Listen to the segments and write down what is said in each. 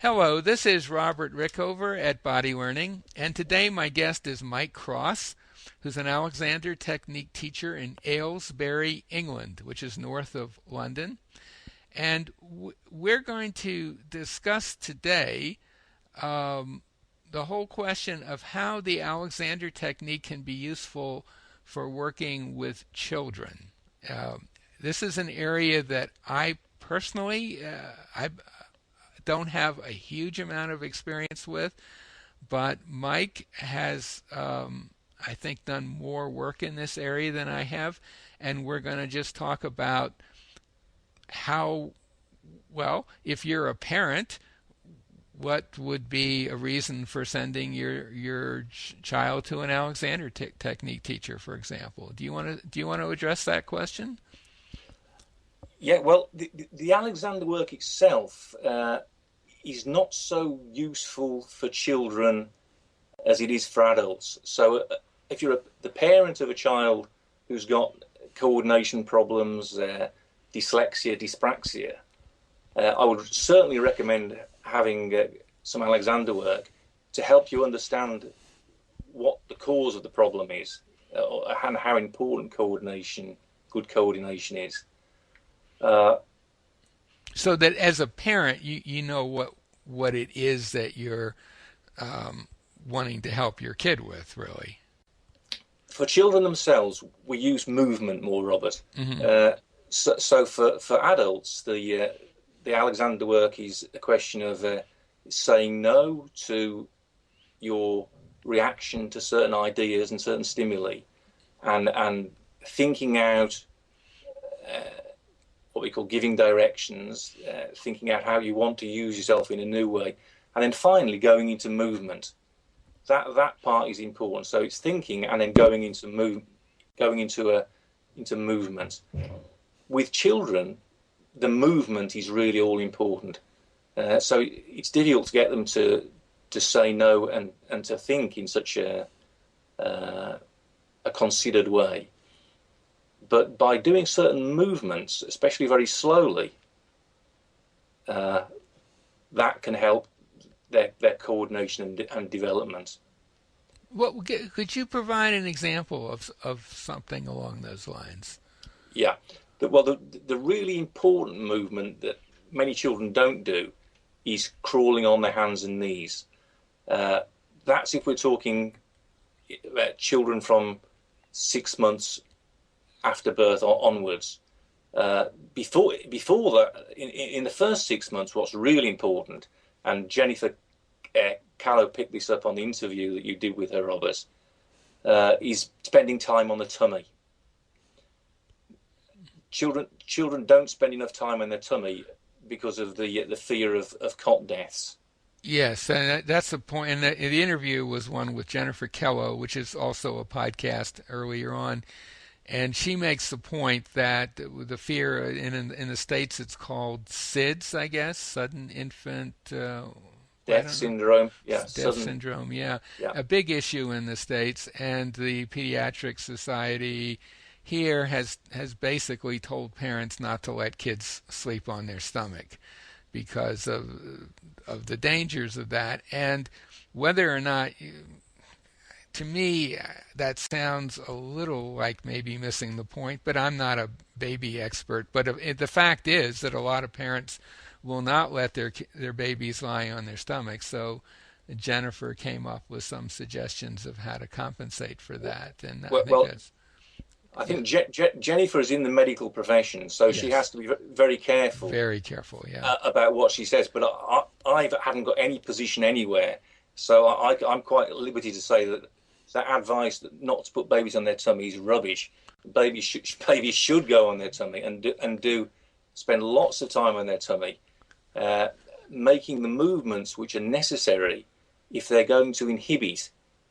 Hello, this is Robert Rickover at Body Learning, and today my guest is Mike Cross, who's an Alexander Technique teacher in Aylesbury, England, which is north of London. And we're going to discuss today the whole question of how the Alexander Technique can be useful for working with children. This is an area that I personally, I don't have a huge amount of experience with, but Mike has, I think, done more work in this area than I have, and we're going to just talk about how, well, if you're a parent, what would be a reason for sending your child to an Alexander Technique teacher, for example? Do you want to address that question? Yeah, well, the Alexander work itself is not so useful for children as it is for adults. So if you're the parent of a child who's got coordination problems, dyslexia, dyspraxia, I would certainly recommend having some Alexander work to help you understand what the cause of the problem is and how important good coordination is. So that as a parent, you know what it is that you're wanting to help your kid with, really. For children themselves, we use movement more, Robert. Mm-hmm. So for adults, the Alexander work is a question of saying no to your reaction to certain ideas and certain stimuli, and thinking out what we call giving directions, thinking out how you want to use yourself in a new way, and then finally going into movement. That part is important. So it's thinking and then going into movement. With children, the movement is really all important. So it's difficult to get them to say no and to think in such a considered way. But by doing certain movements, especially very slowly, that can help their coordination and development. What could you provide an example of something along those lines? Yeah. The really important movement that many children don't do is crawling on their hands and knees. That's if we're talking about children from 6 months after birth or onwards. Before that, in the first 6 months, what's really important, and Jennifer Callow picked this up on the interview that you did with her, Robert, is spending time on the tummy. Children don't spend enough time on their tummy because of the fear of cot deaths. Yes, and that's the point. And the interview was one with Jennifer Kello, which is also a podcast earlier on. And she makes the point that the fear in the States, it's called SIDS, I guess, sudden infant death syndrome. Yeah, death syndrome. Yeah, a big issue in the States, and the Pediatric Society here has basically told parents not to let kids sleep on their stomach because of the dangers of that. And whether or not, to me, that sounds a little like maybe missing the point, but I'm not a baby expert. But the fact is that a lot of parents will not let their babies lie on their stomach. So Jennifer came up with some suggestions of how to compensate for that. And I think Jennifer is in the medical profession, so yes, she has to be very careful. Very careful, about what she says. But I haven't got any position anywhere, so I'm quite at liberty to say that advice that not to put babies on their tummy is rubbish. Babies should go on their tummy and do spend lots of time on their tummy, making the movements which are necessary if they're going to inhibit,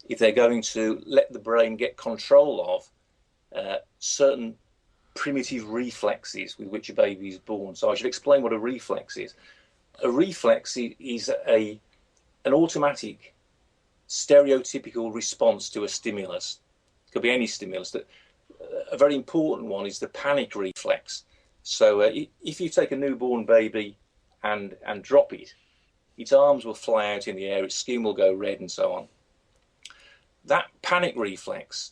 if they're going to let the brain get control of certain primitive reflexes with which a baby is born. So I should explain what a reflex is. A reflex is an automatic, stereotypical response to a stimulus. It could be any stimulus. A very important one is the panic reflex. So if you take a newborn baby and drop it, its arms will fly out in the air, its skin will go red, and so on. That panic reflex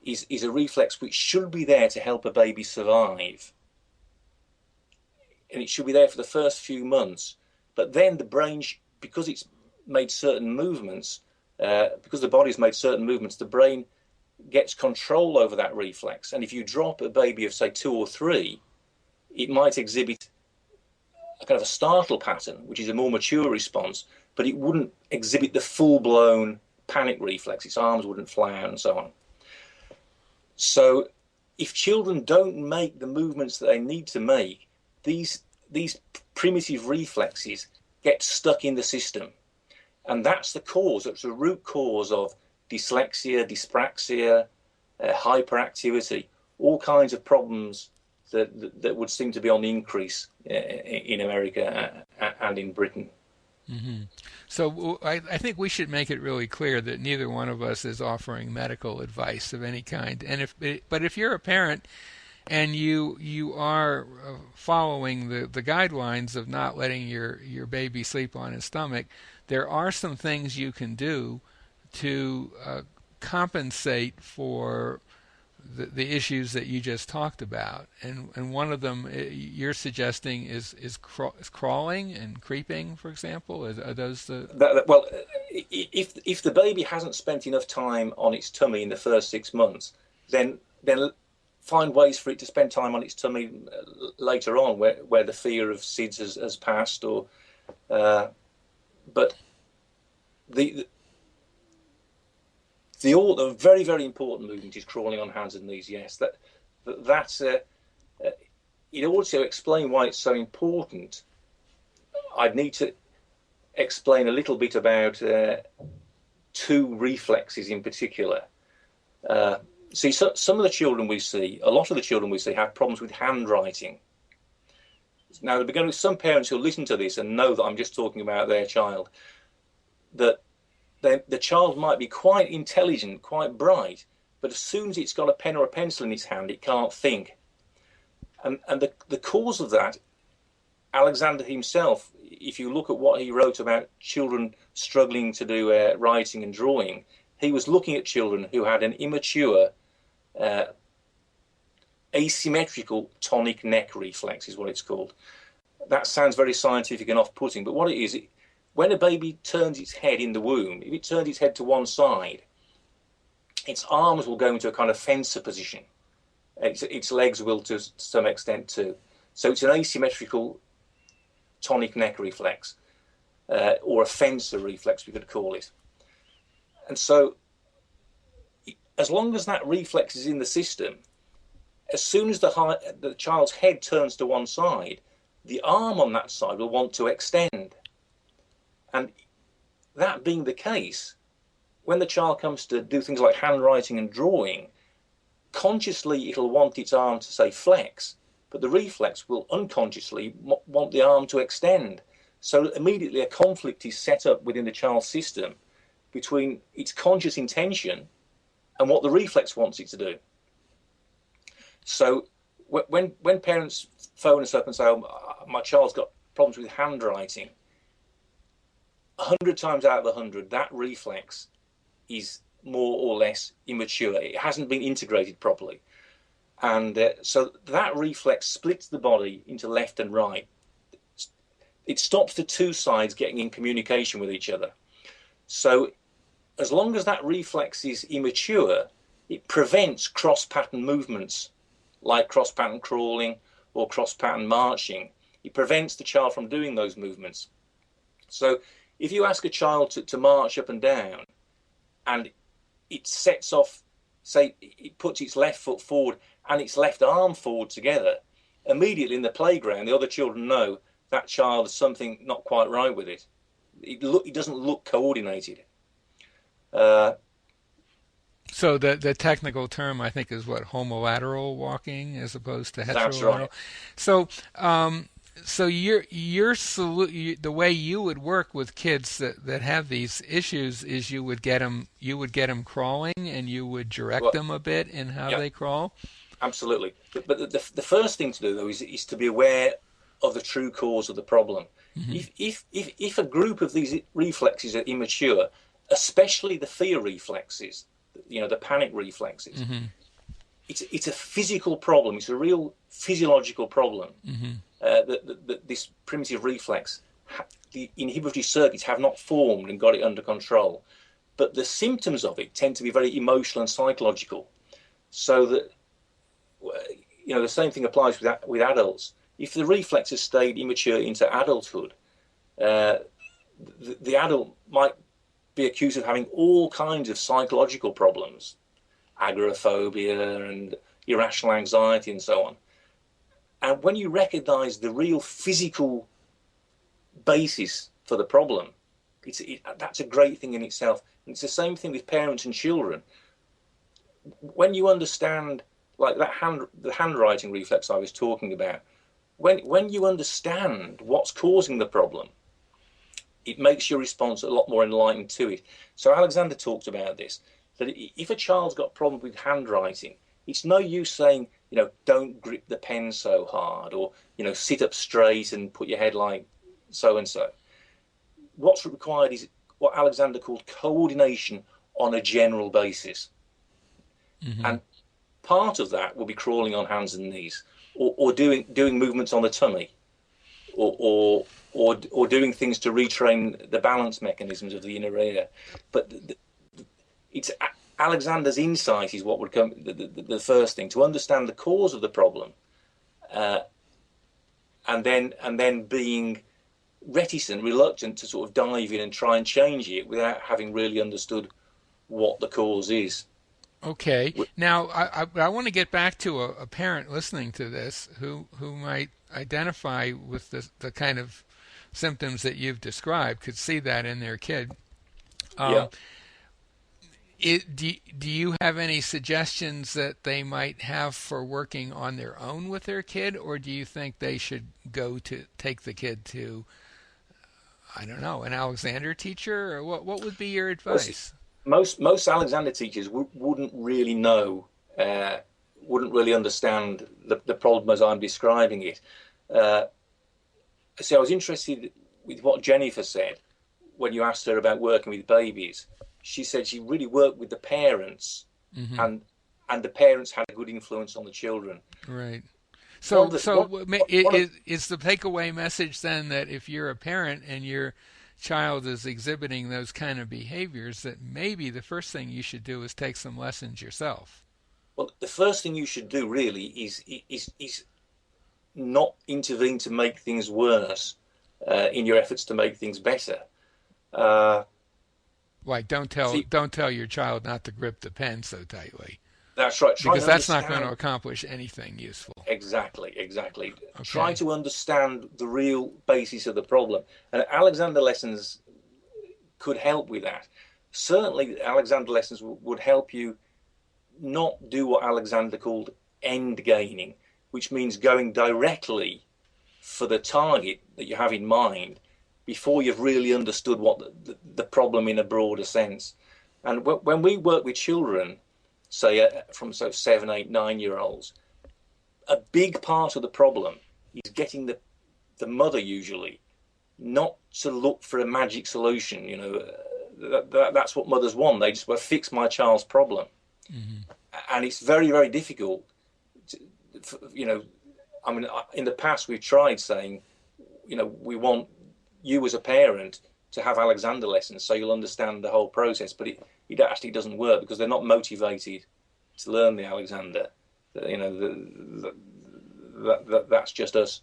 is a reflex which should be there to help a baby survive. And it should be there for the first few months. But then the brain, because it's made certain movements, because the body's made certain movements, the brain gets control over that reflex. And if you drop a baby of, say, 2 or 3, it might exhibit a kind of a startle pattern, which is a more mature response, but it wouldn't exhibit the full-blown panic reflex. Its arms wouldn't fly out and so on. So if children don't make the movements that they need to make, these primitive reflexes get stuck in the system. And that's the cause, that's the root cause of dyslexia, dyspraxia, hyperactivity, all kinds of problems that would seem to be on the increase in America and in Britain. Mm-hmm. So I think we should make it really clear that neither one of us is offering medical advice of any kind. And if you're a parent and you are following the guidelines of not letting your baby sleep on his stomach, there are some things you can do to compensate for the issues that you just talked about, and one of them you're suggesting is crawling and creeping, for example. Are those the well? If the baby hasn't spent enough time on its tummy in the first 6 months, then find ways for it to spend time on its tummy later on, where the fear of SIDS has passed, or but the very, very important movement is crawling on hands and knees. Yes, that's in order to explain why it's so important, I'd need to explain a little bit about 2 reflexes in particular. See, some of the children we see, a lot of the children we see, have problems with handwriting. Now, there are going to be some parents who'll listen to this and know that I'm just talking about their child, that the child might be quite intelligent, quite bright, but as soon as it's got a pen or a pencil in its hand, it can't think. And the cause of that, Alexander himself, if you look at what he wrote about children struggling to do writing and drawing, he was looking at children who had an immature, asymmetrical tonic neck reflex, is what it's called. That sounds very scientific and off-putting, but what it is, when a baby turns its head in the womb, if it turns its head to one side, its arms will go into a kind of fencer position. Its legs will to some extent too. So it's an asymmetrical tonic neck reflex, or a fencer reflex, we could call it. And so as long as that reflex is in the system, as soon as the child's head turns to one side, the arm on that side will want to extend. And that being the case, when the child comes to do things like handwriting and drawing, consciously it'll want its arm to, say, flex, but the reflex will unconsciously want the arm to extend. So immediately a conflict is set up within the child's system between its conscious intention and what the reflex wants it to do. So when parents phone us up and say, oh, my child's got problems with handwriting, 100 times out of 100, that reflex is more or less immature. It hasn't been integrated properly. And so that reflex splits the body into left and right. It stops the 2 sides getting in communication with each other. So as long as that reflex is immature, it prevents cross-pattern movements, like cross-pattern crawling or cross-pattern marching. It prevents the child from doing those movements. So if you ask a child to march up and down, and it sets off, say, it puts its left foot forward and its left arm forward together, immediately in the playground, the other children know that child has something not quite right with it. It doesn't look coordinated. So the technical term, I think, is what, homolateral walking as opposed to heterolateral. That's right. So the way you would work with kids that have these issues is you would get them crawling, and you would direct them a bit in how they crawl. Absolutely. But the first thing to do, though, is to be aware of the true cause of the problem. If a group of these reflexes are immature, especially the fear reflexes, the panic reflexes, it's a physical problem. It's a real physiological problem. That this primitive reflex, the inhibitory circuits have not formed and got it under control. But the symptoms of it tend to be very emotional and psychological. So that, the same thing applies with adults. If the reflex has stayed immature into adulthood, the adult might be accused of having all kinds of psychological problems, agoraphobia and irrational anxiety and so on. And when you recognize the real physical basis for the problem, that's a great thing in itself. And it's the same thing with parents and children. When you understand, like the handwriting reflex I was talking about, when you understand what's causing the problem, it makes your response a lot more enlightened to it. So Alexander talked about this, that if a child's got a problem with handwriting, it's no use saying, don't grip the pen so hard, or, sit up straight and put your head like so-and-so. What's required is what Alexander called coordination on a general basis. And part of that will be crawling on hands and knees, or doing movements on the tummy, or doing things to retrain the balance mechanisms of the inner ear. But it's Alexander's insight is what would come the first thing, to understand the cause of the problem, and then being reticent, reluctant to sort of dive in and try and change it without having really understood what the cause is. Okay. Now, I want to get back to a parent listening to this who might identify with the kind of symptoms that you've described, could see that in their kid. Do you have any suggestions that they might have for working on their own with their kid, or do you think they should take the kid to, I don't know, an Alexander teacher, or what would be your advice? Most Alexander teachers wouldn't really know, wouldn't really understand the problem as I'm describing it. So I was interested with what Jennifer said when you asked her about working with babies. She said she really worked with the parents, and the parents had a good influence on the children. Right. So is the takeaway message then that if you're a parent and your child is exhibiting those kind of behaviors, that maybe the first thing you should do is take some lessons yourself? Well, the first thing you should do really is not intervene to make things worse in your efforts to make things better. Like don't tell your child not to grip the pen so tightly. That's right. Because that's not going to accomplish anything useful. Exactly. Okay. Try to understand the real basis of the problem. And Alexander lessons could help with that. Certainly, Alexander lessons would help you not do what Alexander called end gaining, which means going directly for the target that you have in mind before you've really understood what the problem in a broader sense. And when we work with children, say from 7, 8, 9-year-olds, a big part of the problem is getting the mother usually not to look for a magic solution. That's what mothers want. They just want to fix my child's problem. And it's very, very difficult in the past we've tried saying, we want you as a parent to have Alexander lessons so you'll understand the whole process, but it actually doesn't work because they're not motivated to learn the Alexander. That's just us,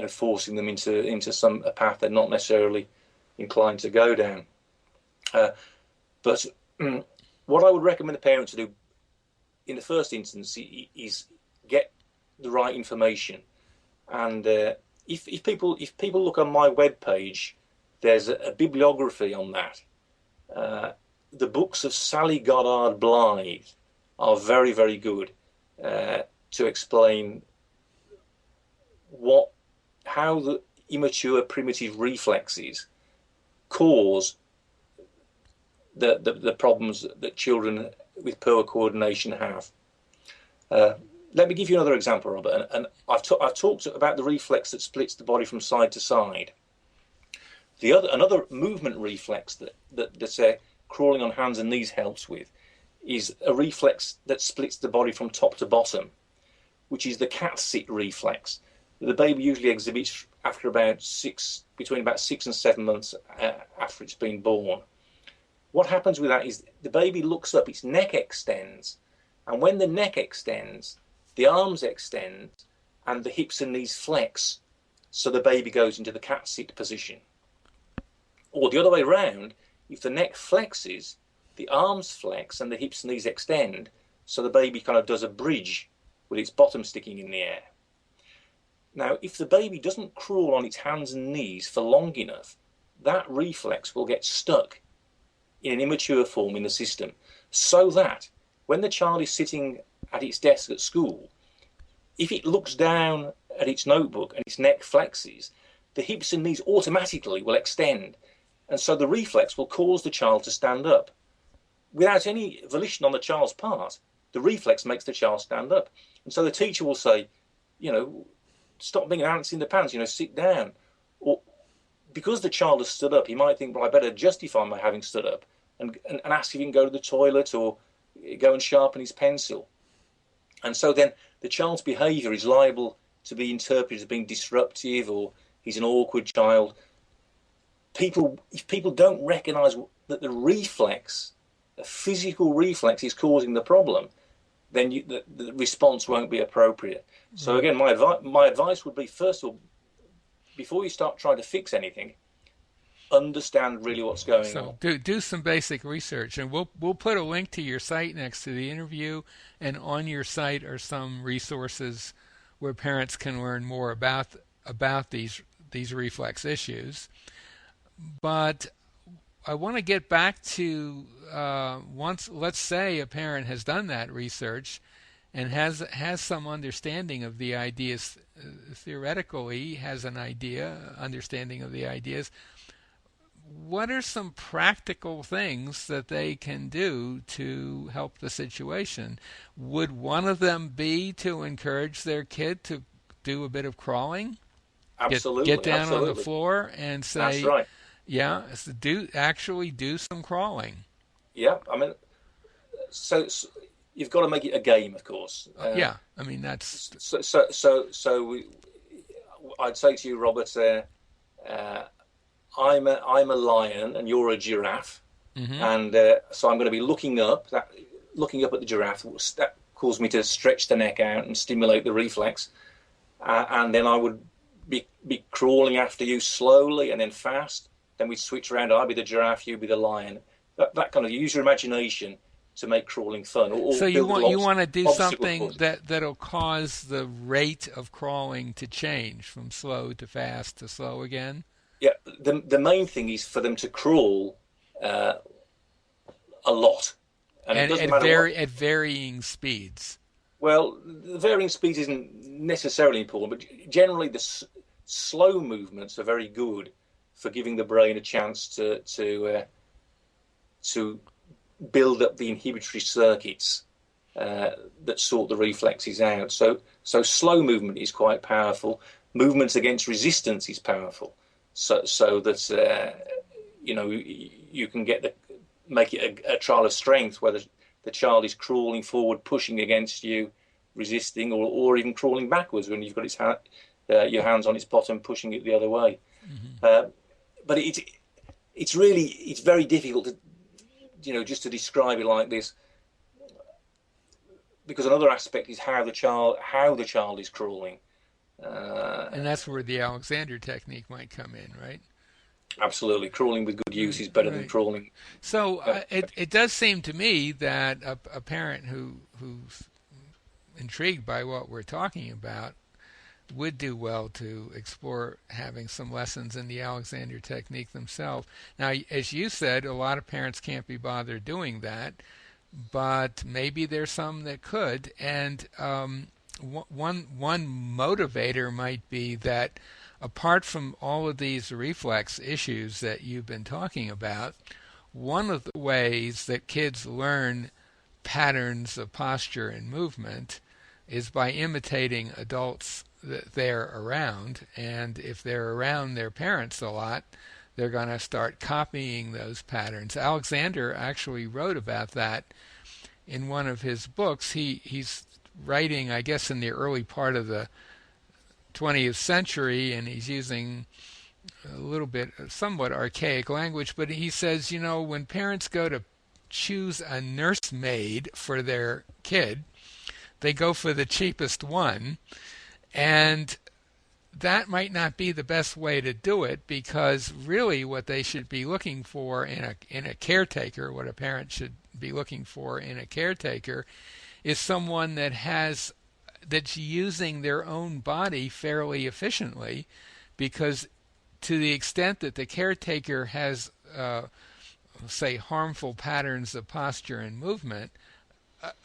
forcing them into a path they're not necessarily inclined to go down. But what I would recommend a parent to do in the first instance is get the right information. And if people look on my webpage, there's a bibliography on that. The books of Sally Goddard Blythe are very, very good to explain how the immature primitive reflexes cause the problems that children with poor coordination have. Let me give you another example, Robert. And I've talked about the reflex that splits the body from side to side. Another movement reflex that crawling on hands and knees helps with is a reflex that splits the body from top to bottom, which is the cat sit reflex. The baby usually exhibits after between about 6 and 7 months after it's been born. What happens with that is the baby looks up, its neck extends, and when the neck extends, the arms extend and the hips and knees flex, so the baby goes into the cat sit position. Or the other way around, if the neck flexes, the arms flex and the hips and knees extend, so the baby kind of does a bridge with its bottom sticking in the air. Now, if the baby doesn't crawl on its hands and knees for long enough, that reflex will get stuck in an immature form in the system, so that when the child is sitting at its desk at school, if it looks down at its notebook and its neck flexes, the hips and knees automatically will extend, and so the reflex will cause the child to stand up. Without any volition on the child's part, the reflex makes the child stand up. And so the teacher will say, stop being an ants in the pants, sit down. Or because the child has stood up, he might think, well, I better justify my having stood up and ask if he can go to the toilet or go and sharpen his pencil. And so then the child's behaviour is liable to be interpreted as being disruptive, or he's an awkward child. If people don't recognise that the reflex, a physical reflex, is causing the problem, then the response won't be appropriate. So again, my advice would be, first of all, before you start trying to fix anything, understand really what's going on. Do some basic research, and we'll put a link to your site next to the interview, and on your site are some resources where parents can learn more about these reflex issues. But I want to get back to once, let's say a parent has done that research and has some understanding of the ideas, theoretically has an understanding of the ideas. What are some practical things that they can do to help the situation? Would one of them be to encourage their kid to do a bit of crawling? Absolutely. Get down absolutely. on the floor and say, that's right. Yeah, do some crawling. Yeah, I mean, so you've got to make it a game, of course. Yeah, I mean that's. So I'd say to you, Robert, I'm a lion and you're a giraffe, and so I'm going to be looking up at the giraffe. That caused me to stretch the neck out and stimulate the reflex, and then I would be crawling after you slowly and then fast. Then we'd switch around. I'd be the giraffe, you'd be the lion. That kind of, use your imagination to make crawling fun. So you want to do something that'll cause the rate of crawling to change from slow to fast to slow again? Yeah, the main thing is for them to crawl a lot. And it doesn't matter at varying speeds. Well, the varying speed isn't necessarily important, but generally the slow movements are very good for giving the brain a chance to build up the inhibitory circuits that sort the reflexes out. So slow movement is quite powerful. Movements against resistance is powerful. So that you can make it a trial of strength, whether the child is crawling forward, pushing against you, resisting, or even crawling backwards when you've got your hands on its bottom, pushing it the other way. But it's very difficult to just to describe it like this, because another aspect is how the child is crawling. And that's where the Alexander technique might come in, right? Absolutely. Crawling with good use is better than crawling. So it does seem to me that a parent who's intrigued by what we're talking about would do well to explore having some lessons in the Alexander technique themselves. Now, as you said, a lot of parents can't be bothered doing that, but maybe there's some that could. And one motivator might be that apart from all of these reflex issues that you've been talking about, one of the ways that kids learn patterns of posture and movement is by imitating adults that they're around. And if they're around their parents a lot, they're going to start copying those patterns. Alexander actually wrote about that in one of his books. He's writing, I guess, in the early part of the 20th century, and he's using a little bit somewhat archaic language, but he says, when parents go to choose a nursemaid for their kid, they go for the cheapest one, and that might not be the best way to do it, because really what they should be looking for in a caretaker, what a parent should be looking for in a caretaker, is someone that's using their own body fairly efficiently, because to the extent that the caretaker has, say, harmful patterns of posture and movement,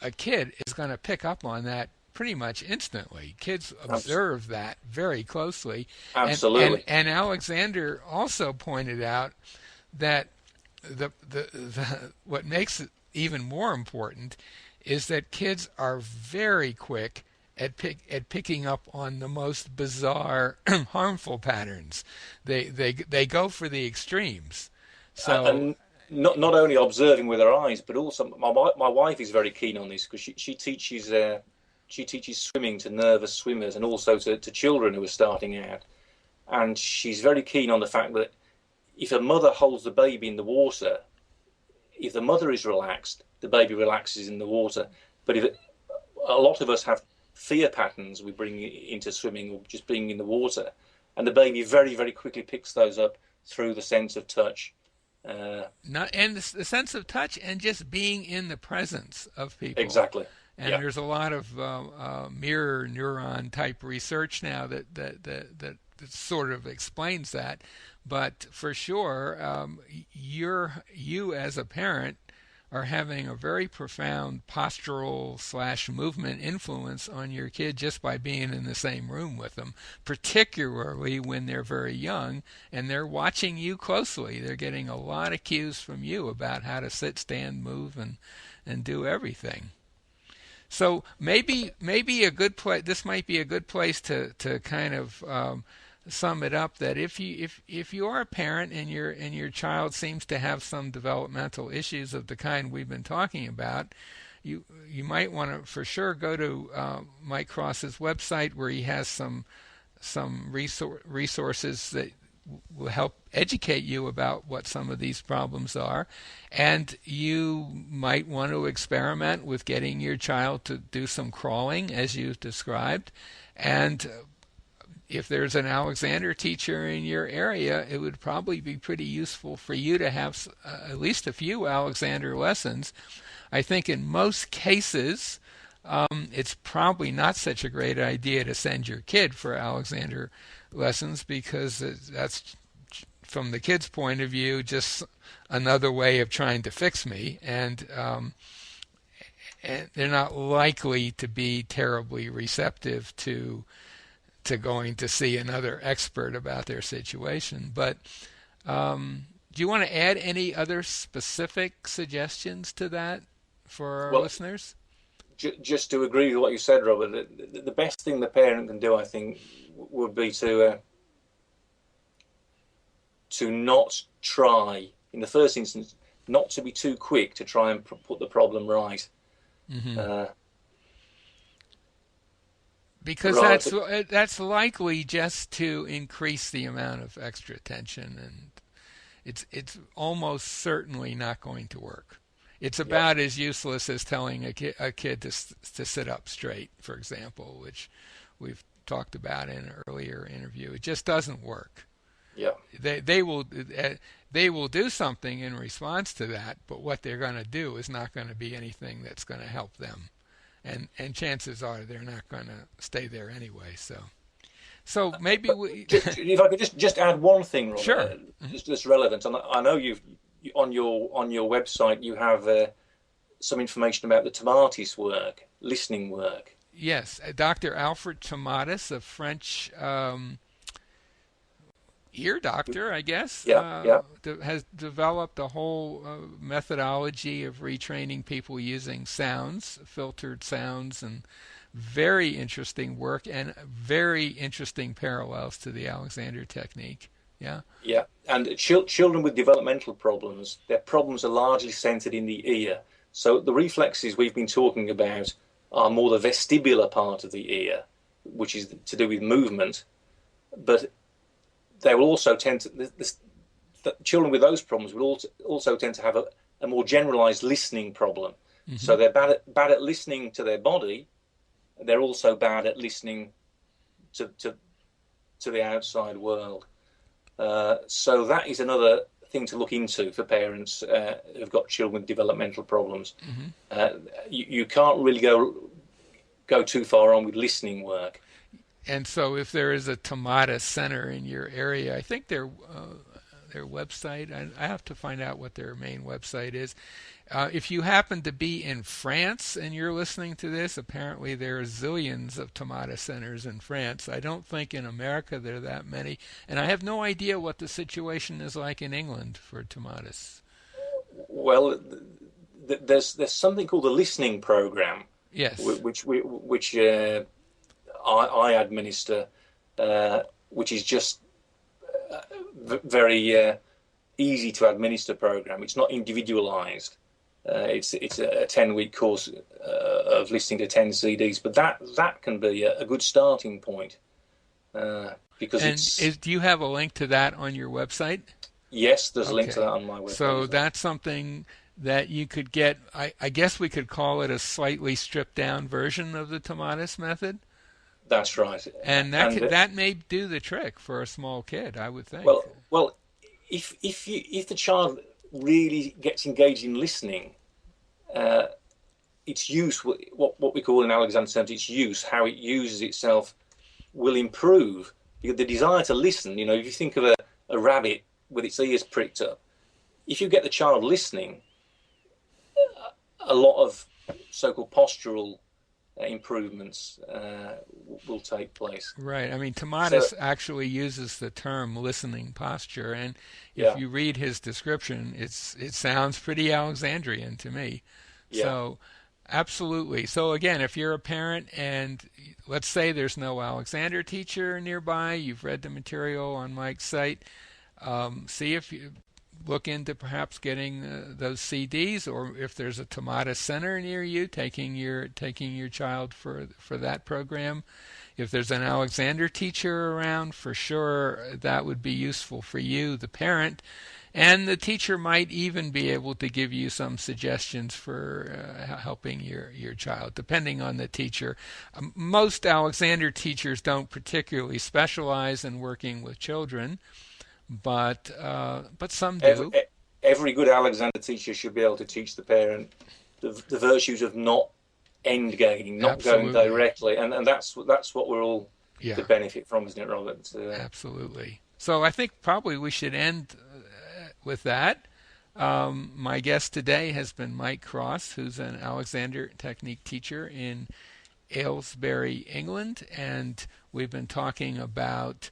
a kid is going to pick up on that pretty much instantly. Kids observe that very closely. Absolutely. And Alexander also pointed out that what makes it even more important is that kids are very quick at picking up on the most bizarre, harmful patterns. They go for the extremes. So, and not only observing with her eyes, but also my wife is very keen on this, because she teaches swimming to nervous swimmers, and also to children who are starting out. And she's very keen on the fact that if a mother holds the baby in the water, if the mother is relaxed, the baby relaxes in the water. But a lot of us have fear patterns we bring into swimming, or just being in the water, and the baby very, very quickly picks those up through the sense of touch. And the sense of touch, and just being in the presence of people. Exactly. And there's a lot of mirror neuron type research now that sort of explains that. But for sure, you as a parent are having a very profound postural / movement influence on your kid just by being in the same room with them, particularly when they're very young and they're watching you closely. They're getting a lot of cues from you about how to sit, stand, move, and do everything. So maybe a good place. This might be a good place to kind of sum it up, that if you are a parent and your child seems to have some developmental issues of the kind we've been talking about, you might want to for sure go to Mike Cross's website, where he has some resources that will help educate you about what some of these problems are. And you might want to experiment with getting your child to do some crawling, as you've described. And if there's an Alexander teacher in your area, it would probably be pretty useful for you to have at least a few Alexander lessons. I think in most cases, it's probably not such a great idea to send your kid for Alexander lessons, because that's, from the kid's point of view, just another way of trying to fix me, and they're not likely to be terribly receptive to going to see another expert about their situation. But do you want to add any other specific suggestions to that for our listeners? Just to agree with what you said, Robert, the best thing the parent can do, I think, would be to not try, in the first instance, not to be too quick to try and put the problem right. Mm-hmm. Because that's likely just to increase the amount of extra tension, and it's almost certainly not going to work. It's about as useless as telling a kid to sit up straight, for example, which we've talked about in an earlier interview. It just doesn't work. Yeah. They will do something in response to that, but what they're going to do is not going to be anything that's going to help them. And chances are they're not going to stay there anyway. So maybe if I could just add one thing, Robert, sure, just relevant. And I know you've on your website you have some information about the Tomatis work, listening work. Yes, Dr. Alfred Tomatis, a French ear doctor, I guess, has developed a whole methodology of retraining people using sounds, filtered sounds, and very interesting work and very interesting parallels to the Alexander technique. Yeah. Yeah, and children with developmental problems, their problems are largely centered in the ear. So the reflexes we've been talking about are more the vestibular part of the ear, which is to do with movement. But they will also tend to, the children with those problems will also tend to have a more generalized listening problem. Mm-hmm. So they're bad at listening to their body. They're also bad at listening to the outside world. So that is another thing to look into for parents who've got children with developmental problems. Mm-hmm. You can't really go too far on with listening work. And so if there is a Tomata Center in your area, I think their website, I have to find out what their main website is. If you happen to be in France and you're listening to this, apparently there are zillions of Tomata Centers in France. I don't think in America there are that many. And I have no idea what the situation is like in England for Tomatas. Well, there's something called the listening program. Yes. Which I administer, which is just very easy to administer program. It's not individualized. It's a 10-week course of listening to 10 CDs, but that can be a good starting point because do you have a link to that on your website? Yes, there's a link to that on my website. So that's something that you could get. I guess we could call it a slightly stripped down version of the Tomatis method. That's right, and that may do the trick for a small kid, I would think. Well, if the child really gets engaged in listening, its use, what we call in Alexander terms, its use, how it uses itself, will improve. Because the desire to listen, if you think of a rabbit with its ears pricked up, if you get the child listening, a lot of so-called postural improvements will take place. Right. I mean, Tomatis actually uses the term listening posture, and if you read his description, it sounds pretty Alexandrian to me. Yeah. So, absolutely. So again, if you're a parent and let's say there's no Alexander teacher nearby, you've read the material on Mike's site, see if you look into perhaps getting those CDs, or if there's a Tomata Center near you, taking your child for that program. If there's an Alexander teacher around, for sure that would be useful for you, the parent, and the teacher might even be able to give you some suggestions for helping your child, depending on the teacher. Most Alexander teachers don't particularly specialize in working with children, but some do. Every good Alexander teacher should be able to teach the parent the virtues of not end gaining, not Absolutely. Going directly, and that's what we're all to benefit from, isn't it, Robert? Absolutely. So I think probably we should end with that. My guest today has been Mike Cross, who's an Alexander Technique teacher in Aylesbury, England, and we've been talking about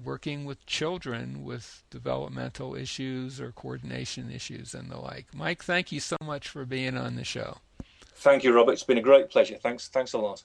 working with children with developmental issues or coordination issues and the like. Mike, thank you so much for being on the show. Thank you, Robert. It's been a great pleasure. Thanks a lot.